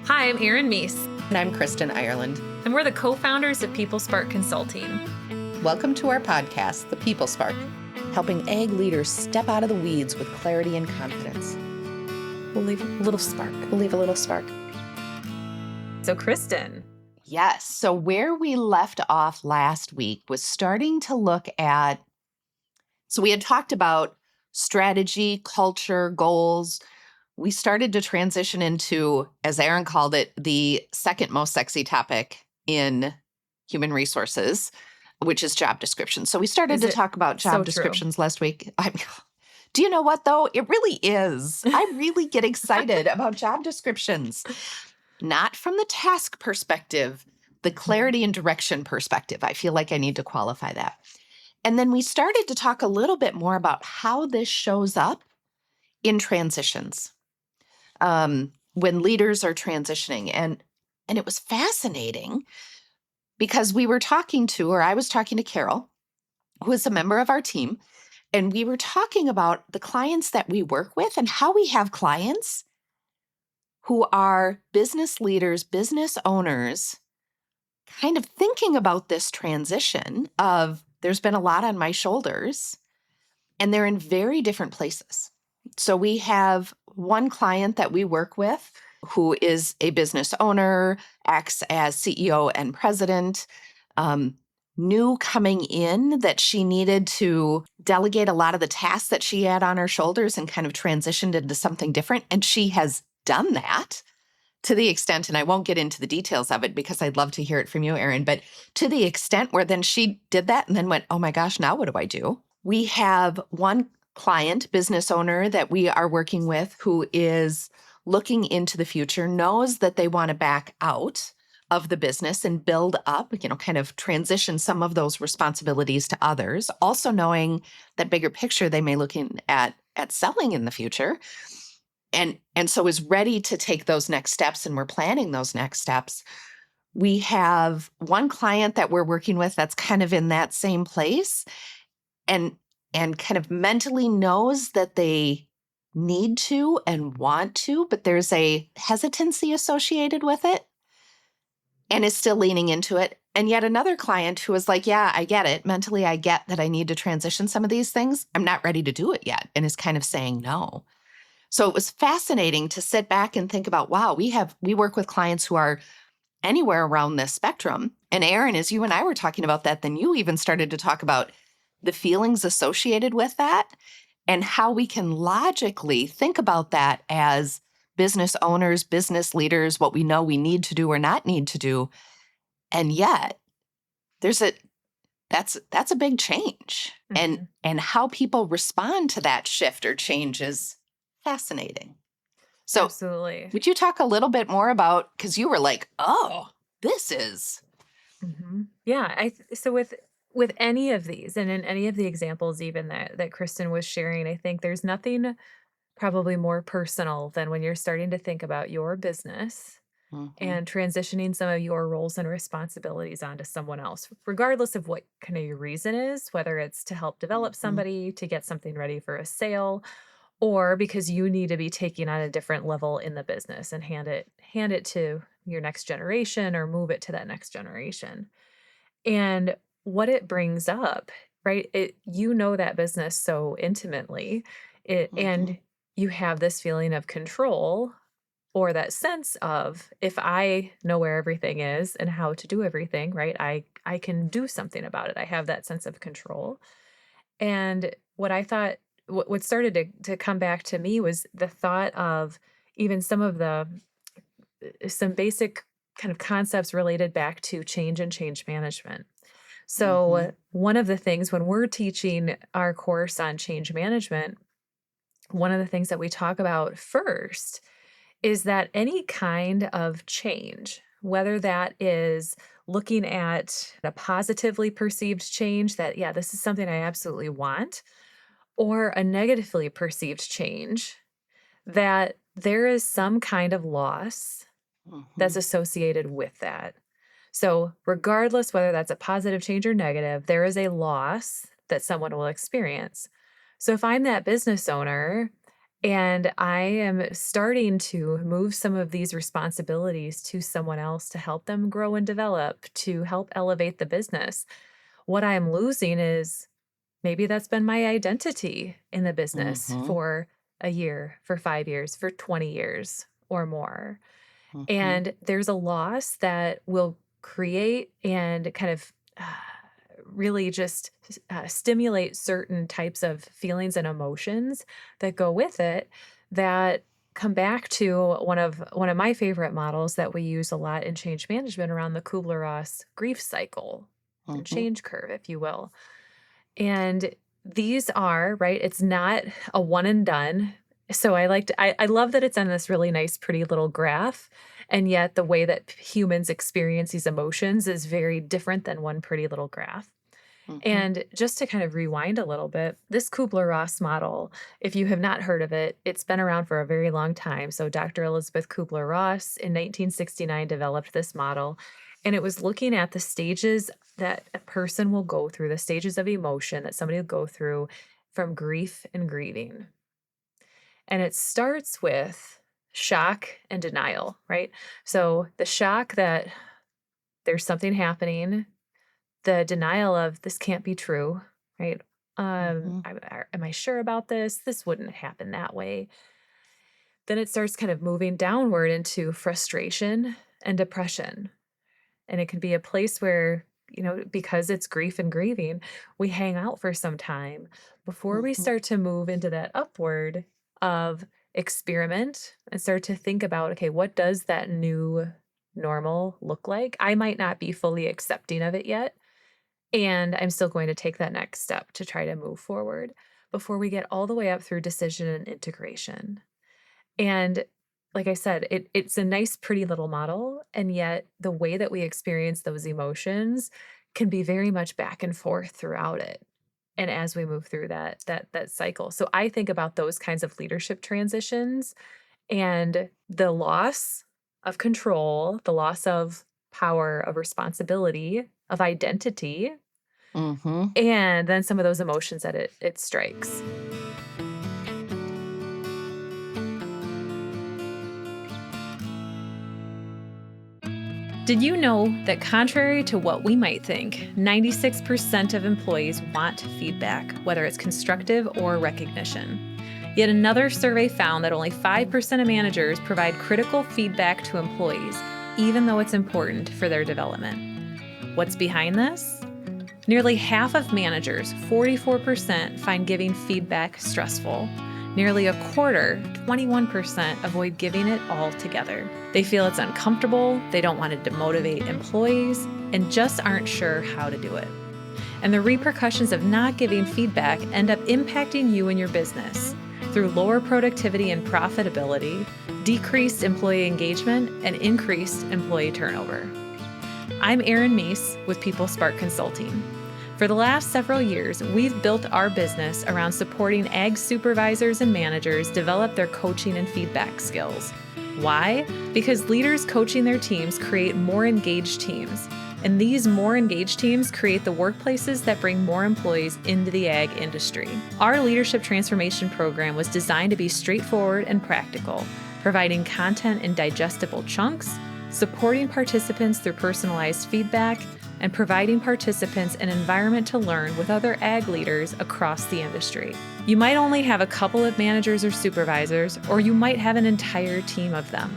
Hi, I'm Erin Meese, And I'm Kristen Ireland. and we're the co-founders of People Spark Consulting. Welcome to our podcast, The People Spark, helping ag leaders step out of the weeds with clarity and confidence. We'll leave a little spark. We'll leave a little spark. So, Kristen. Yes. So where we left off last week was starting to look at, so we had talked about strategy, culture, goals. We started to transition into, as Erin called it, the second most sexy topic in human resources, which is job descriptions. So we started to talk about job descriptions last week. Do you know what, though? It really is. I really get excited about job descriptions, not from the task perspective, the clarity and direction perspective. I feel like I need to qualify that. And then we started to talk a little bit more about how this shows up in transitions. When leaders are transitioning. And it was fascinating because I was talking to Carol, who is a member of our team, and we were talking about the clients that we work with and how we have clients who are business leaders, business owners, kind of thinking about this transition of there's been a lot on my shoulders, and they're in very different places. So we have one client that we work with who is a business owner, acts as CEO and president, knew coming in that she needed to delegate a lot of the tasks that she had on her shoulders and kind of transitioned into something different. And she has done that to the extent, and I won't get into the details of it because I'd love to hear it from you, Erin, but to the extent where then she did that and then went, oh my gosh, now what do I do? We have one client, business owner that we are working with who is looking into the future, knows that they want to back out of the business and build up, kind of transition some of those responsibilities to others, also knowing that bigger picture they may looking at selling in the future. And so is ready to take those next steps, and we're planning those next steps. We have one client that we're working with that's kind of in that same place and kind of mentally knows that they need to and want to, but there's a hesitancy associated with it and is still leaning into it. And yet another client who is like, yeah, I get it. Mentally, I get that I need to transition some of these things. I'm not ready to do it yet, and is kind of saying no. So it was fascinating to sit back and think about, wow, we work with clients who are anywhere around this spectrum. And Erin, as you and I were talking about that, then you even started to talk about the feelings associated with that and how we can logically think about that as business owners, business leaders, what we know we need to do or not need to do. And yet that's a big change. Mm-hmm. And how people respond to that shift or change is fascinating. So absolutely. Would you talk a little bit more about, because you were like, oh, this is. Mm-hmm. Yeah. So with any of these and in any of the examples even that Kristen was sharing, I think there's nothing probably more personal than when you're starting to think about your business and transitioning some of your roles and responsibilities onto someone else, regardless of what kind of your reason is, whether it's to help develop somebody, to get something ready for a sale, or because you need to be taking on a different level in the business and hand it to your next generation or move it to that next generation. And what it brings up, right? That business so intimately, and you have this feeling of control or that sense of, if I know where everything is and how to do everything, right? I can do something about it. I have that sense of control. And what I thought, what started to come back to me was the thought of even some basic kind of concepts related back to change and change management. So one of the things when we're teaching our course on change management, one of the things that we talk about first is that any kind of change, whether that is looking at a positively perceived change that, yeah, this is something I absolutely want, or a negatively perceived change, that there is some kind of loss that's associated with that. So regardless whether that's a positive change or negative, there is a loss that someone will experience. So if I'm that business owner And I am starting to move some of these responsibilities to someone else to help them grow and develop, to help elevate the business. What I'm losing is maybe that's been my identity in the business Mhm. for a year, for 5 years, for 20 years or more. Mhm. And there's a loss that will create and kind of really just stimulate certain types of feelings and emotions that go with it that come back to one of my favorite models that we use a lot in change management around the Kubler-Ross grief cycle or Mhm. change curve, if you will. And these are, right, it's not a one and done. So I love that it's on this really nice, pretty little graph. And yet the way that humans experience these emotions is very different than one pretty little graph. Mhm. And just to kind of rewind a little bit, this Kubler-Ross model, if you have not heard of it, it's been around for a very long time. So Dr. Elizabeth Kubler-Ross in 1969 developed this model, and it was looking at the stages that a person will go through, the stages of emotion that somebody will go through from grief and grieving. And it starts with shock and denial, right? So the shock that there's something happening, the denial of this can't be true, right? Mhm. Am I sure about this? This wouldn't happen that way. Then it starts kind of moving downward into frustration and depression. And it can be a place where, because it's grief and grieving, we hang out for some time before we Mhm. start to move into that upward of experiment and start to think about, okay, what does that new normal look like? I might not be fully accepting of it yet, and I'm still going to take that next step to try to move forward before we get all the way up through decision and integration. And like I said, it's a nice, pretty little model. And yet the way that we experience those emotions can be very much back and forth throughout it. And as we move through that cycle. So I think about those kinds of leadership transitions and the loss of control, the loss of power, of responsibility, of identity, Mhm. and then some of those emotions that it strikes. Did you know that contrary to what we might think, 96% of employees want feedback, whether it's constructive or recognition? Yet another survey found that only 5% of managers provide critical feedback to employees, even though it's important for their development. What's behind this? Nearly half of managers, 44%, find giving feedback stressful. Nearly a quarter, 21%, avoid giving it altogether. They feel it's uncomfortable, they don't want to demotivate employees, and just aren't sure how to do it. And the repercussions of not giving feedback end up impacting you and your business through lower productivity and profitability, decreased employee engagement, and increased employee turnover. I'm Erin Meese with People Spark Consulting. For the last several years, we've built our business around supporting ag supervisors and managers develop their coaching and feedback skills. Why? Because leaders coaching their teams create more engaged teams. And these more engaged teams create the workplaces that bring more employees into the ag industry. Our leadership transformation program was designed to be straightforward and practical, providing content in digestible chunks, supporting participants through personalized feedback, and providing participants an environment to learn with other ag leaders across the industry. You might only have a couple of managers or supervisors, or you might have an entire team of them.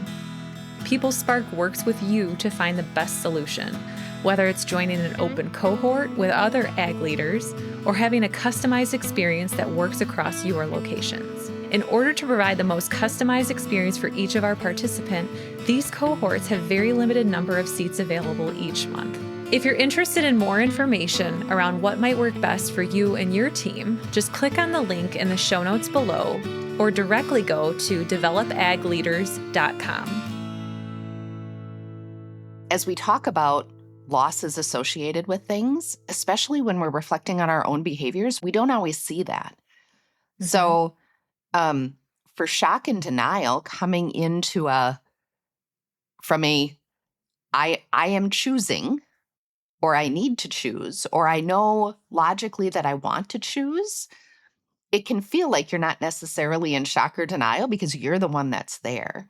PeopleSpark works with you to find the best solution, whether it's joining an open cohort with other ag leaders or having a customized experience that works across your locations. In order to provide the most customized experience for each of our participants, these cohorts have very limited number of seats available each month. If you're interested in more information around what might work best for you and your team, just click on the link in the show notes below or directly go to developagleaders.com. As we talk about losses associated with things, especially when we're reflecting on our own behaviors, we don't always see that. Mhm. So, um, for shock and denial coming into from a I am choosing, or I need to choose, or I know logically that I want to choose, it can feel like you're not necessarily in shock or denial because you're the one that's there.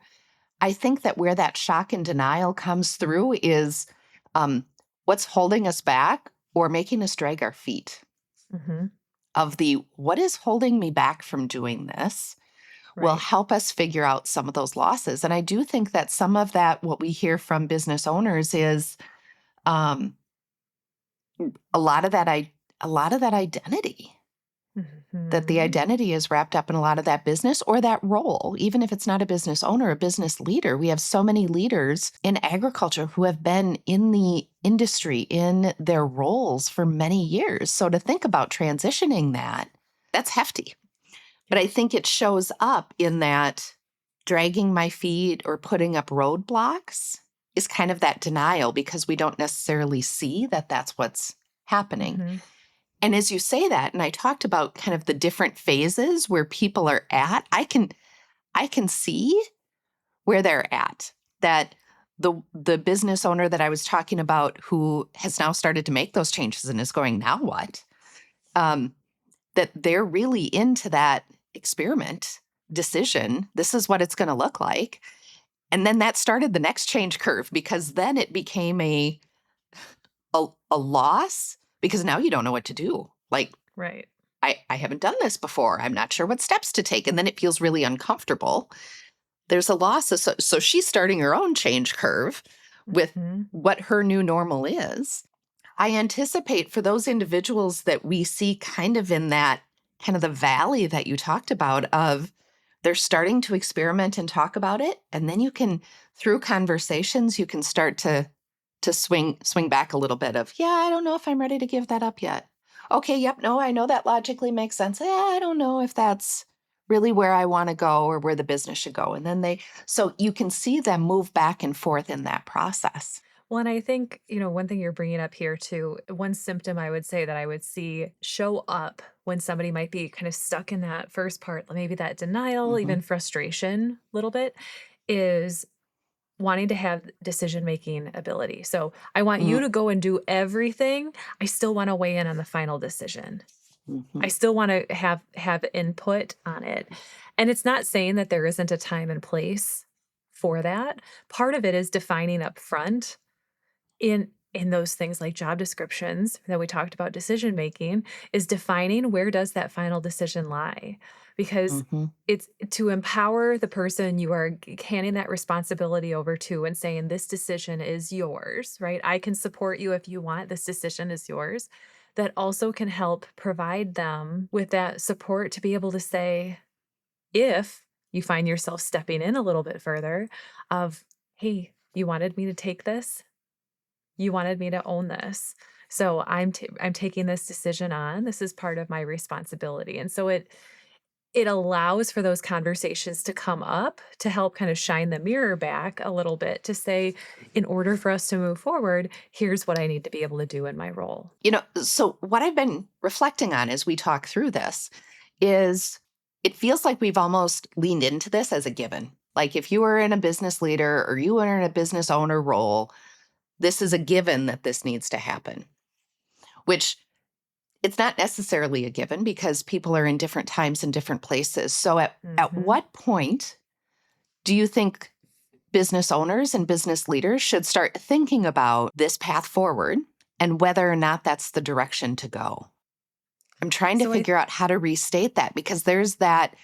I think that where that shock and denial comes through is um, what's holding us back or making us drag our feet Mhm. of the what is holding me back from doing this will Right. help us figure out some of those losses. And I do think that some of that, what we hear from business owners is um, a lot of that, a lot of that identity, that the Mhm. identity is wrapped up in a lot of that business or that role, even if it's not a business owner, a business leader. We have so many leaders in agriculture who have been in the industry in their roles for many years. So to think about transitioning that, that's hefty. But I think it shows up in that dragging my feet or putting up roadblocks is kind of that denial because we don't necessarily see that that's what's happening. Mhm. And as you say that, and I talked about kind of the different phases where people are at, I can see where they're at. That the business owner that I was talking about who has now started to make those changes and is going, now what? Um, that they're really into that experiment decision. This is what it's going to look like. And then that started the next change curve because then it became a loss because now you don't know what to do. Like, Right. I haven't done this before. I'm not sure what steps to take. And then it feels really uncomfortable. There's a loss. So she's starting her own change curve with Mhm. what her new normal is. I anticipate for those individuals that we see kind of in that kind of the valley that you talked about of they're starting to experiment and talk about it. And then you can, through conversations, you can start to swing back a little bit of, yeah, I don't know if I'm ready to give that up yet. Okay, yep, no, I know that logically makes sense. Yeah, I don't know if that's really where I want to go or where the business should go. And then so you can see them move back and forth in that process. Well, and I think, one thing you're bringing up here too, one symptom I would say that I would see show up when somebody might be kind of stuck in that first part, maybe that denial, Hmm. even frustration a little bit, is wanting to have decision-making ability. So, I want you to go and do everything. I still wanna weigh in on the final decision. Hmm. I still wanna have input on it. And it's not saying that there isn't a time and place for that. Part of it is defining up front in those things like job descriptions that we talked about decision making, is defining where does that final decision lie? Because Hmm. it's to empower the person you are handing that responsibility over to and saying, "This decision is yours," right? "I can support you if you want. This decision is yours." That also can help provide them with that support to be able to say, if you find yourself stepping in a little bit further of, "Hey, you wanted me to take this? You wanted me to own this. So I'm taking this decision on. This is part of my responsibility." And so it allows for those conversations to come up to help kind of shine the mirror back a little bit to say, in order for us to move forward, here's what I need to be able to do in my role. So what I've been reflecting on as we talk through this is it feels like we've almost leaned into this as a given. Like if you were in a business leader or you were in a business owner role, this is a given that this needs to happen, which it's not necessarily a given because people are in different times and different places. So at Mhm. what point do you think business owners and business leaders should start thinking about this path forward and whether or not that's the direction to go? I'm trying to So I figure out how to restate that because there's that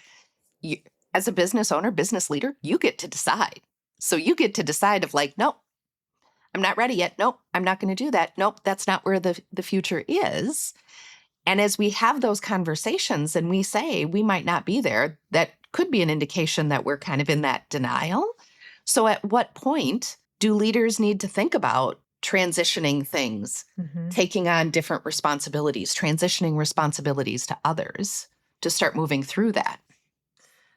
you, as a business owner, business leader, you get to decide. So you get to decide of like, nope, I'm not ready yet. Nope, I'm not going to do that. Nope, that's not where the future is. And as we have those conversations and we say we might not be there, that could be an indication that we're kind of in that denial. So at what point do leaders need to think about transitioning things, Mhm. taking on different responsibilities, transitioning responsibilities to others to start moving through that?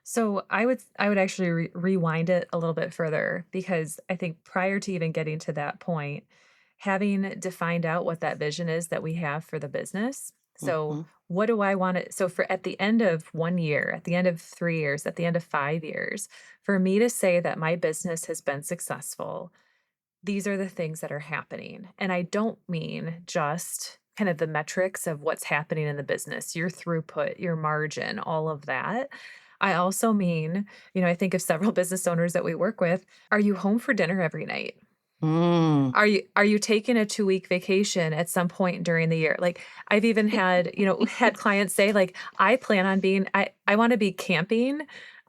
So I would actually rewind it a little bit further because I think prior to even getting to that point, having defined out what that vision is that we have for the business. So Hmm. what do I want to, so for at the end of 1 year, at the end of 3 years, at the end of 5 years, for me to say that my business has been successful, these are the things that are happening. And I don't mean just kind of the metrics of what's happening in the business, your throughput, your margin, all of that. I also mean, I think of several business owners that we work with. Are you home for dinner every night? Mm. Are you taking a 2-week vacation at some point during the year? Like, I've even had clients say, like, "I plan on being I wanna be camping,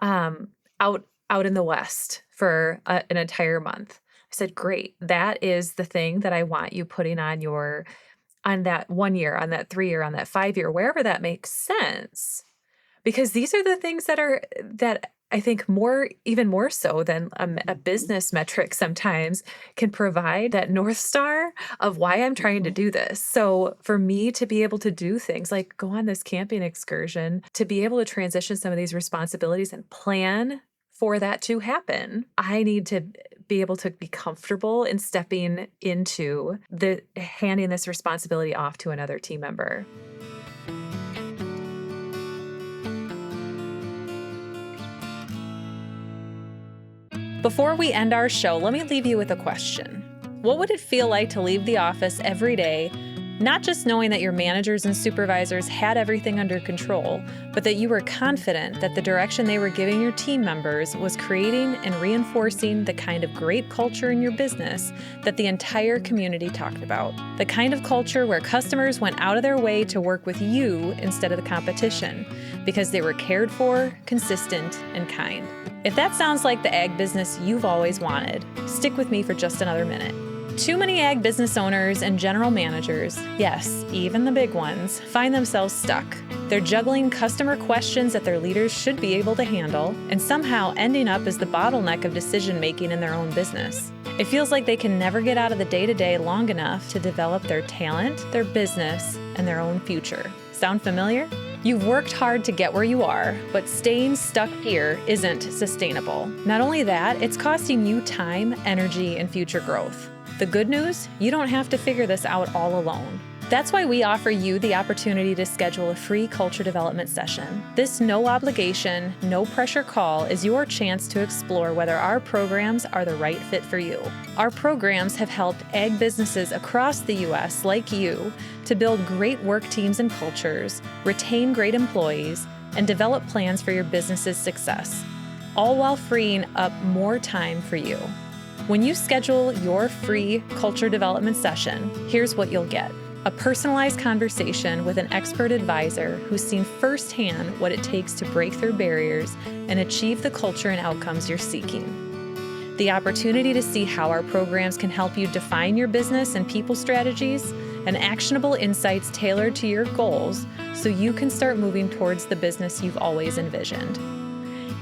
out in the West for an entire month." I said, "Great. That is the thing that I want you putting on that 1 year, on that 3 year, on that 5 year, wherever that makes sense." Because these are the things that I think even more so than a business metric sometimes can provide that North Star of why I'm trying to Mhm. do this. So for me to be able to do things like go on this camping excursion, to be able to transition some of these responsibilities and plan for that to happen, I need to be able to be comfortable in stepping into the handing this responsibility off to another team member. Before we end our show, let me leave you with a question. What would it feel like to leave the office every day, not just knowing that your managers and supervisors had everything under control, but that you were confident that the direction they were giving your team members was creating and reinforcing the kind of great culture in your business that the entire community talked about? The kind of culture where customers went out of their way to work with you instead of the competition because they were cared for, consistent, and kind. If that sounds like the ag business you've always wanted, stick with me for just another minute. Too many ag business owners and general managers, yes, even the big ones, find themselves stuck. They're juggling customer questions that their leaders should be able to handle and somehow ending up as the bottleneck of decision making in their own business. It feels like they can never get out of the day-to-day long enough to develop their talent, their business, and their own future. Sound familiar? You've worked hard to get where you are, but staying stuck here isn't sustainable. Not only that, it's costing you time, energy, and future growth. The good news? You don't have to figure this out all alone. That's why we offer you the opportunity to schedule a free culture development session. This no obligation, no pressure call is your chance to explore whether our programs are the right fit for you. Our programs have helped ag businesses across the U.S. like you to build great work teams and cultures, retain great employees, and develop plans for your business's success, all while freeing up more time for you. When you schedule your free culture development session, here's what you'll get: a personalized conversation with an expert advisor who's seen firsthand what it takes to break through barriers and achieve the culture and outcomes you're seeking. The opportunity to see how our programs can help you define your business and people strategies, and actionable insights tailored to your goals so you can start moving towards the business you've always envisioned.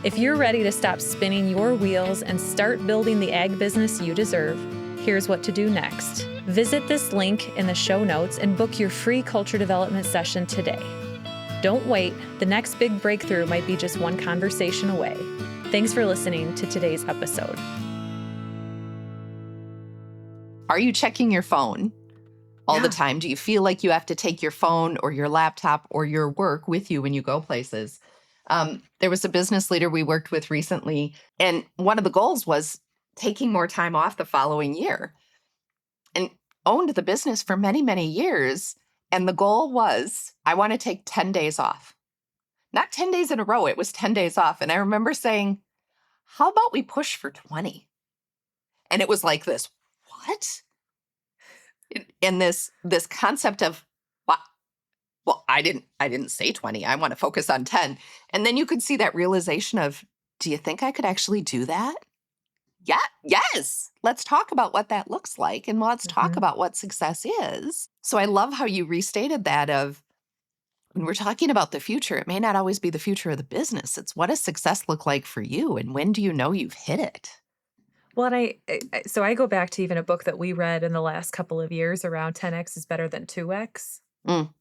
If you're ready to stop spinning your wheels and start building the ag business you deserve, here's what to do next. Visit this link in the show notes and book your free culture development session today. Don't wait, the next big breakthrough might be just one conversation away. Thanks for listening to today's episode. Are you checking your phone all the Yeah. time? Do you feel like you have to take your phone or your laptop or your work with you when you go places? There was a business leader we worked with recently, and one of the goals was taking more time off the following year, and owned the business for many, many years. And the goal was, I want to take 10 days off, not 10 days in a row. It was 10 days off. And I remember saying, how about we push for 20? And it was like this, what? And this concept of, well, I didn't say 20. I want to focus on 10. And then you could see that realization of, do you think I could actually do that? Yeah, yes. Let's talk about what that looks like, and let's talk Mhm. about what success is. So I love how you restated that of, when we're talking about the future, it may not always be the future of the business. It's, what does success look like for you, and when do you know you've hit it? Well, and so I go back to even a book that we read in the last couple of years around 10x is better than 2x. Mm,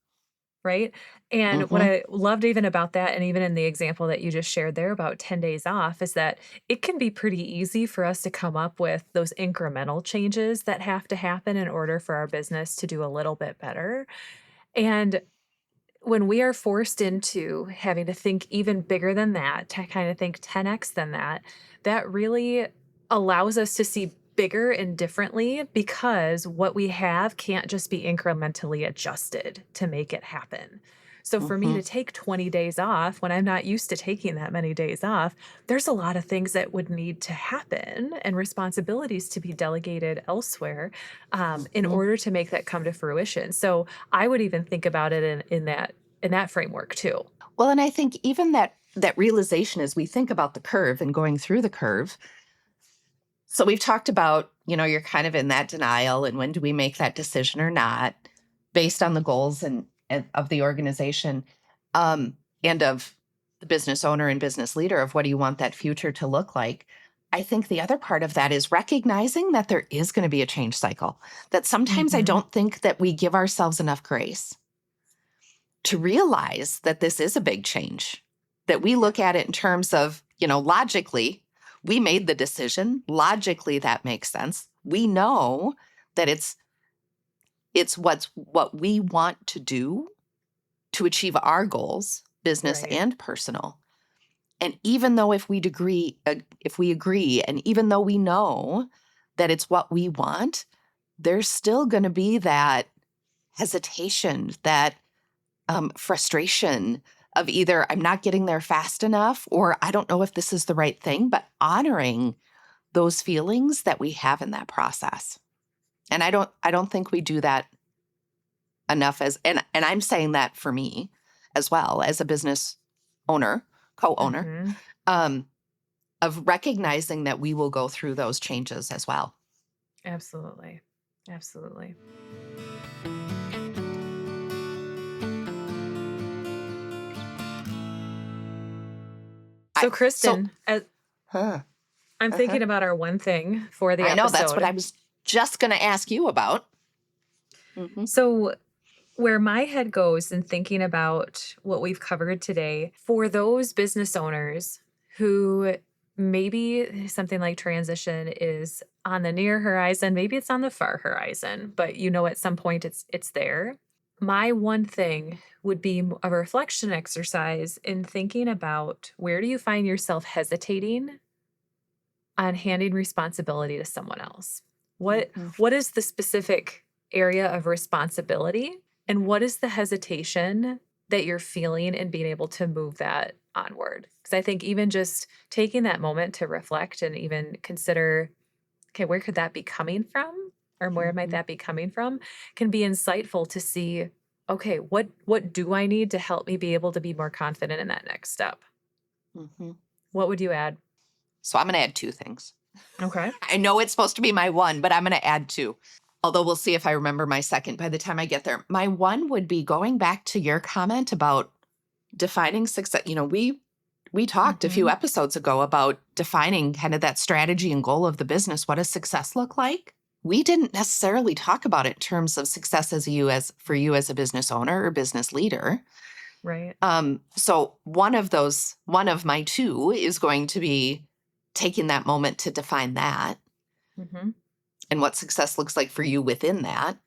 Right? And what mhm, I loved even about that, and even in the example that you just shared there about 10 days off, is that it can be pretty easy for us to come up with those incremental changes that have to happen in order for our business to do a little bit better. And when we are forced into having to think even bigger than that, to kind of think 10x than that, that really allows us to see bigger and differently because what we have can't just be incrementally adjusted to make it happen. So for me Hmm. to take 20 days off when I'm not used to taking that many days off, there's a lot of things that would need to happen and responsibilities to be delegated elsewhere in Hmm. order to make that come to fruition. So I would even think about it in that framework too. Well, and I think even that realization as we think about the curve and going through the curve. So we've talked about, you're kind of in that denial and when do we make that decision or not based on the goals and of the organization, and of the business owner and business leader of what do you want that future to look like. I think the other part of that is recognizing that there is going to be a change cycle, that sometimes I Mhm. don't think that we give ourselves enough grace to realize that this is a big change, that we Yeah. look at it in terms of, logically, we made the decision. Logically, that makes sense. We know that it's what we want to do to achieve our goals, business Right. and personal. And even though if we agree, and even though we know that it's what we want, there's still going to be that hesitation, that frustration of either I'm not getting there fast enough or I don't know if this is the right thing, but honoring those feelings that we have in that process. And I don't think we do that enough and I'm saying that for me as well as a business owner, co-owner, Mhm. um, of recognizing that we will go through those changes as well. Absolutely. Absolutely. So, So, Kristen, huh, I'm uh-huh. thinking about our one thing for the I know that's what I episode. was just going to ask you about. Hmm. So, where my head goes in thinking about what we've covered today, for those business owners who maybe something like transition is on the near horizon, maybe it's on the far horizon, but at some point it's there. My one thing would be a reflection exercise in thinking about where do you find yourself hesitating on handing responsibility to someone else. What Hmm. what is the specific area of responsibility and what is the hesitation that you're feeling and being able to move that onward? Because I think even just taking that moment to reflect and even consider, okay, where could that be coming from? Or where might Hmm. that be coming from can be insightful to see, okay, what do I need to help me be able to be more confident in that next step? Hmm. What would you add? So I'm going to add two things. Okay. I know it's supposed to be my one, but I'm going to add two. Although we'll see if I remember my second by the time I get there. My one would be going back to your comment about defining success. We talked a few Mhm. episodes ago about defining kind of that strategy and goal of the business. What does success look like? We didn't necessarily talk about it in terms of success for you as a business owner or business leader. Right. So one of my two is going to be taking that moment to define that Mhm. and what success looks like for you within that.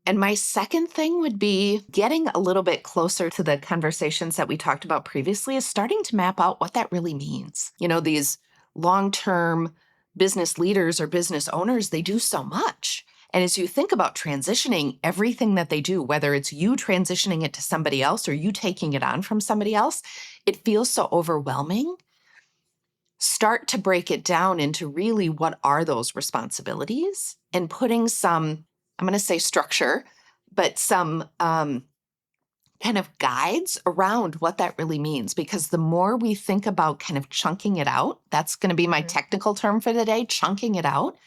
And my second thing would be getting a little bit closer to the conversations that we talked about previously, is starting to map out what that really means. These long term business leaders or business owners, they do so much. And as you think about transitioning everything that they do, whether it's you transitioning it to somebody else or you taking it on from somebody else, it feels so overwhelming. Start to break it down into really what are those responsibilities and putting some, I'm going to say structure, but some kind of guides around what that really means. Because the more we think about kind of chunking it out, that's going to be my Mhm. technical term for the day, chunking it out,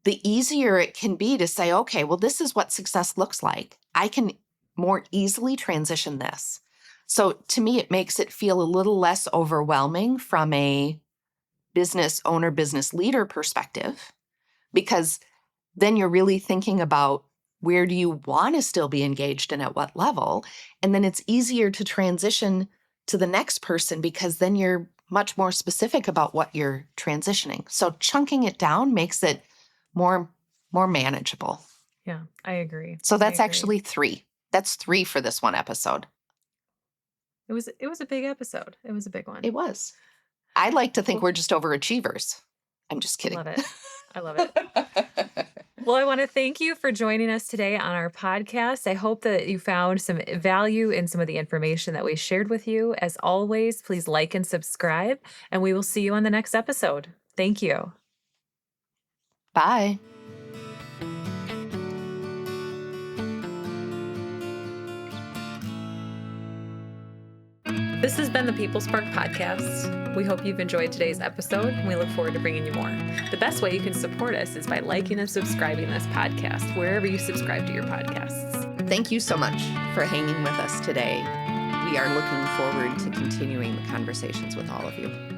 the easier it can be to say, okay, well, this is what success looks like. I can more easily transition this. So to me, it makes it feel a little less overwhelming from a business owner, business leader perspective, because then you're really thinking about where do you want to still be engaged and at what level. And then it's easier to transition to the next person because then you're much more specific about what you're transitioning. So chunking it down makes it more more manageable. Yeah, I agree. So I that's agree. actually three. That's three for this one episode. It was a big episode. It was a big one. It was. I like to think Well, we're just overachievers. I'm just kidding. love it. I love it. Well, I want to thank you for joining us today on our podcast. I hope that you found some value in some of the information that we shared with you. As always, please like and subscribe, and we will see you on the next episode. Thank you. Bye. This has been the People Spark Podcast. We hope you've enjoyed today's episode, and we look forward to bringing you more. The best way you can support us is by liking and subscribing this podcast wherever you subscribe to your podcasts. Thank you so much for hanging with us today. We are looking forward to continuing the conversations with all of you.